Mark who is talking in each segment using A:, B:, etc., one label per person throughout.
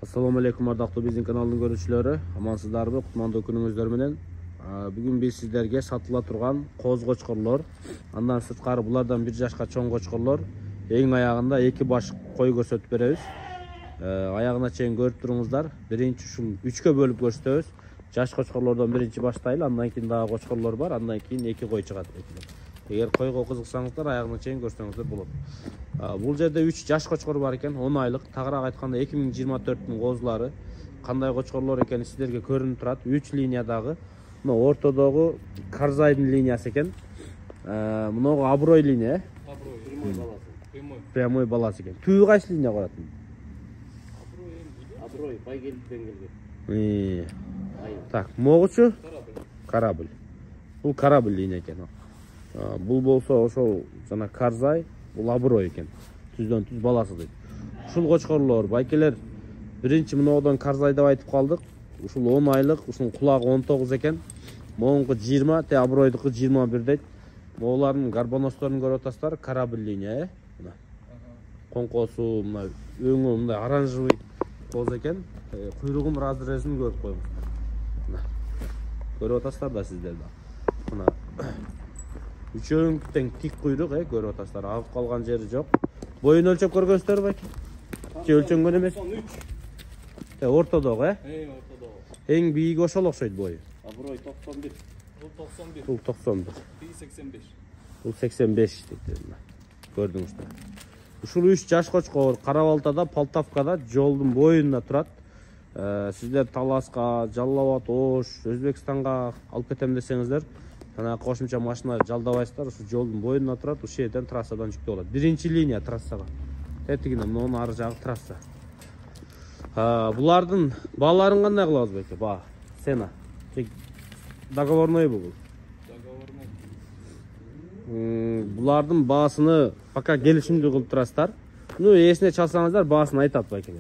A: Assalamu alaikum ардактуу биздин каналдын көрүүчүлөрү. Амансыздарбы? Кутмандуу күнүңүздөр менен. Бүгүн биз сиздерге сатыла турган коз кочкорлор, андан сырткары булардан 1 жашка чоң кочкорлор, эң аягында 2 баш кой көрсөтүп беребиз. Аягына чейин көрүп туруңуздар. Биринчи ушул 3кө бөлүп көрсөтөбүз. Жаш кочкорлордон биринчи баштайлы, андан кийин дагы кочкорлор бар, андан кийин 2 кой чыгат. Эгер койго кызыксаңыздар, аягына чейин көрсөңүздөр болот. Бул жерде 3 жаш кочкор бар экен, 10 айлык. Тагыраак айтканда 2024-түн козулары. Кандай кочкорлор экени сиздерге көрүнүп турат. 3 линиядагы. Мына ортодогу Карзайдын линиясы экен. Муногу Аброй линия.
B: Аброй, прямой баласы.
A: Прямой баласы экен. Түбү кайсы линия барат?
B: Аброй, Байгелдиден келген.
A: Так, могучу? Корабль. Бул корабль линия экен. Бул болсо ошол жана Карзай, бул Аброй экен. Түздөн түз баласы дейт. Ушул кочкорлор, байкелер, биринчи мынодон Карзай деп айтып калдык. Ушул 10 айлык, ушунун кулагы 19 экен. Могунку 20, те Абройдуку 21 дейт. Могулардын гарбоносторун көрүп атасыздар, корабль линия, мына. Конкосу, мына өңү мындай оранжевый коз экен. Куйругун разрезин көрүп коюңуздар. Мына. Көрүп атасыздар да сиздер да. Мына үчөөң тең тик куйрук, көрүп атасыздар. Агып калган жери жок. Боюн өлчөп көргөнсүздөр байки? Же өлчөнгөн эмес? 93. Ортодогу,
B: ортодогу.
A: Эң бийиги ошол окшойт бою.
B: Аброй 91. Бул 91.
A: Бул 91.
B: 85.
A: Бул 85 дейт. Көрдүңүздөр. Ушул 3 жаш кочкор Кара Балтада, Полтавкада жолдун боюнда турат. Сиздер Таласка, Жалал Абад, Ош, Өзбекстанга алып кетем десеңиздер, жана кошумча машина жалдабайсыздар, ушу жолдун боюнда турат, ушул жерден трассадан жүктөп алат. Биринчи линия трассага. Тетигинен монун ары жагы трасса. Булардын бааларын кандай кылабыз байке? Баа, сена. Договорной бул. Договорной. Булардын баасыны пока келишимдүү кылып турасыздар. Эсине чалсаңыздар, баасын айтат байке.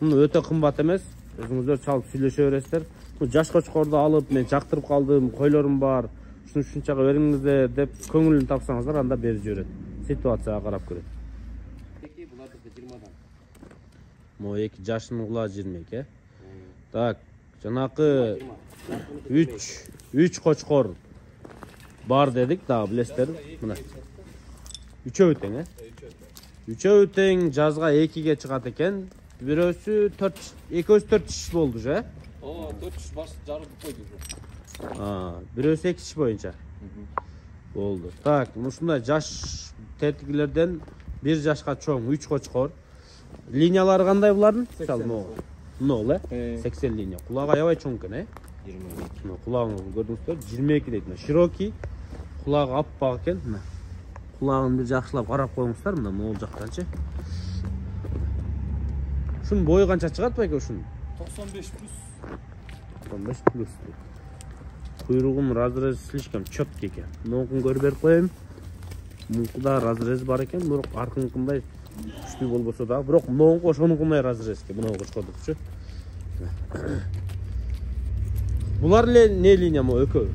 A: Өтө кымбат эмес. Өзүңүздөр чалып сүйлөшө бересиздер. Жаш кочкорду алып, мен жактырып калдым, койлорум бар. Ушунчага бериңиздер деп көңүлүн тапсаңыздар, анда берип жиберет. Ситуацияга карап көрөт.
B: Эки булардыкы 20дан.
A: Мо 2 жашынын кулагы 22. Так, жанакы 3 кочкор бар дедик, да, билесиздер. Мына. Үчөө тең, Үчөө тең жазга 2ге чыгат экен. Бирөөсү 4, экөөсү 4 иш болду же?
B: 4 иш баш жарып койду.
A: Бирөөсү 2 иш боюнча. Болду. Так, ушундай жаш тетигилерден 1 жашка чоң 3 кочкор. Линиялары кандай булардын? Мисалы, могу, 80 линия. Кулагы аябай чоң экен, 22. Кулагын көрдүңүздөр, 22 дейт. Широкий, кулагы аппак экен. Кулагын бир жакшылап карап коюңуздар, мына могул жактанчы. Ушунун бою канча чыгат байке ушунун?
B: 95 плюс.
A: 95 плюс. Куйругун разрез слишком чёткий экен. Мункун көрүп берип коеюн. Мункуда разрез бар экен, бирок аркынкындай күчтүү болбосо дагы, бирок мунку ошонукундай разрез экен, мына кочкордукчу. Булар не линия мо экөө?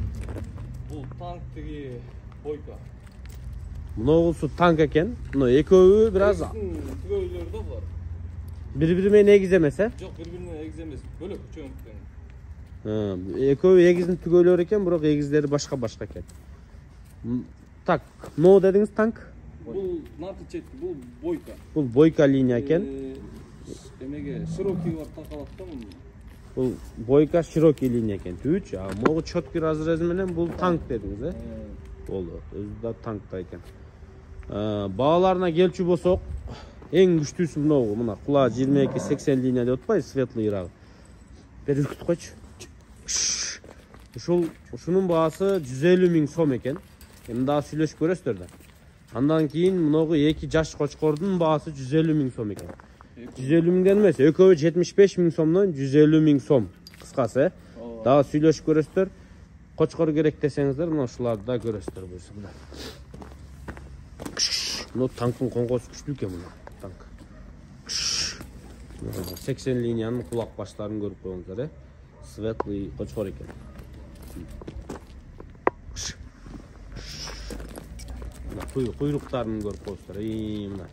B: Бул танк тиги бойка.
A: Мунусу танк экен. Мына экөөбү бир аз
B: түгөйлөр да булар.
A: Бири-бири менен эгиз эмес,
B: Жок, бири-бирине эгиз эмес. Бөлөк чоңдуктан.
A: Экөө эгиздин түгөйлөрү экен, бирок эгиздери башка-башка экен. Так, но дедиңиз танк?
B: Бул нарты четки, бул бойка.
A: Бул бойка линия экен.
B: Эмеге широкий бар такалат да муну.
A: Бул бойка широкий линия экен, түбүчү. Могу чёткий разрези менен бул танк дедиңиз, Болду. Өзү да танкта экен. Бааларына келчү болсок, эң күчтүүсү мынау, мына кулагы 22-80 линия деп атпайбы, светлый ырагы. Бер үркүт койчу. Ушунун баасы 150 000 сом экен. Эми дагы сүйлөшүп көрөсүздөр да. Андан кийин муногу 2 жаш кочкордун баасы 150 000 сом экен. 150 000ден эмес, экөө 75 000 сомдон 150 000 сом. Кыскасы, дагы сүйлөшүп көрөсүздөр. Кочкор керек десеңиздер, мына ушуларды да көрөсүздөр буюрса. Мына танктын коңгосу күчтүү экен мына танк. 80 линиянын кулак баштарын көрүп коюңуздар, Светлый кочкор экен. Куйруктарын көрүп коюңуздар. Мына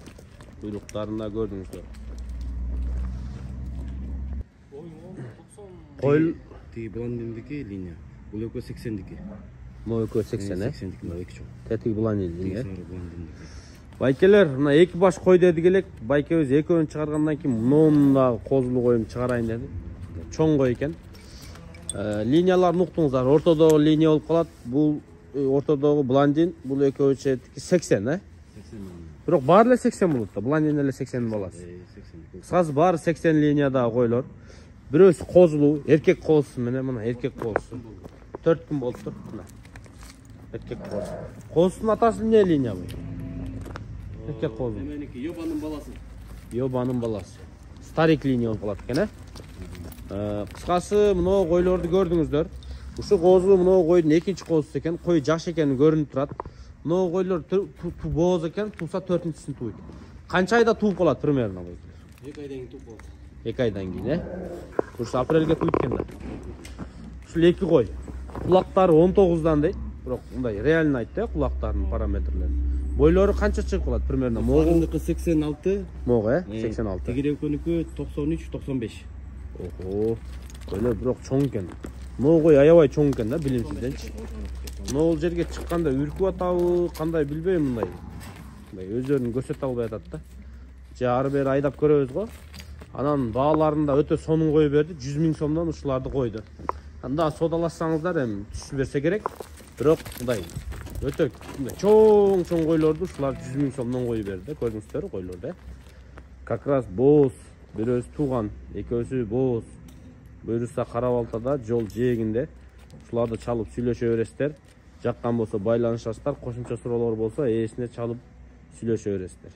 A: куйруктарын да көрдүңүздөр. Koyul
C: Тиги блондиндики линия. Бул экөө 80дики.
A: могу 80 э.
C: 80дики мына эки чоң.
A: Тетиги блондин
C: Тиги
A: э.
C: сары блондиндики.
A: Байкелер, мына эки баш кой дедик элек. Байкебиз экөөнү чыгаргандан кийин мунун да козулу коюм чыгарайын деди. Чоң кой экен. Линияларын уктуңуздар. Ортодогу линия болуп калат. Бул ортодогу блондин, бул экөөчү 80 э.
C: 80
A: Бирок баары эле 80 болот да. Блондин эле 80 баласы.
C: 80.
A: Кыскасы баары 80 линиядагы койлор. Бирөөсү козулуу, эркек козусу менен мына эркек козусу. 4 күн болуптур. Мына. Эркек козу. Козусунун атасы эмне линия бу? Эркек козу.
B: Эменики Йобанын баласы.
A: Йобанын баласы. Старик линия болуп калат экен, Кыскасы мына койлорду көрдүңүздөр. Ушу козу мына койдун экинчи козусу экен. Кой жаш экени көрүнүп турат. Мына койлор бооз экен, туса 4-син тууйт. Канча айда тууп калат примерно кой?
B: 2 айдан кийин туп болот.
A: 2 айдан кийин, Ушу апрелге тууйт экен да. Ушул эки кой. Кулактары 19дан дейт. Бирок мындай реально айтты, кулактарынын параметрлерин. Бойлору канча чыгып калат примерно?
C: Могулдуку 86.
A: Могу, 86.
C: Тигирекөнүкү 93-95.
A: Ого. Койлор бирок чоң экен. Мына кой аябай чоң экен да, билимсизденчи. Мына жерге чыкканда үркүп атабы, кандай билбейм мындай. Мындай өздөрүн көрсөтө албай атат да. Же ары бери айдап көрөбүз го. Анан бааларында өтө сонун кой берди, 100 000 сомдон ушуларды койду. Анда содалашсаңыздар эми түшүп берсе керек. Бирок мындай өтө чоң койлорду ушулар 100 000 сомдон коюп берди, көрдүңүздөр койлорду. Как раз бооз, бирөөсү тууган, экөөсү бооз. Буюрса кара балтада жол жээгинде. Ушуларды чалып сүйлөшө бересиздер. Жаккан болсо байланышасыздар, кошумча суроолор болсо ээсине чалып сүйлөшө бересиздер.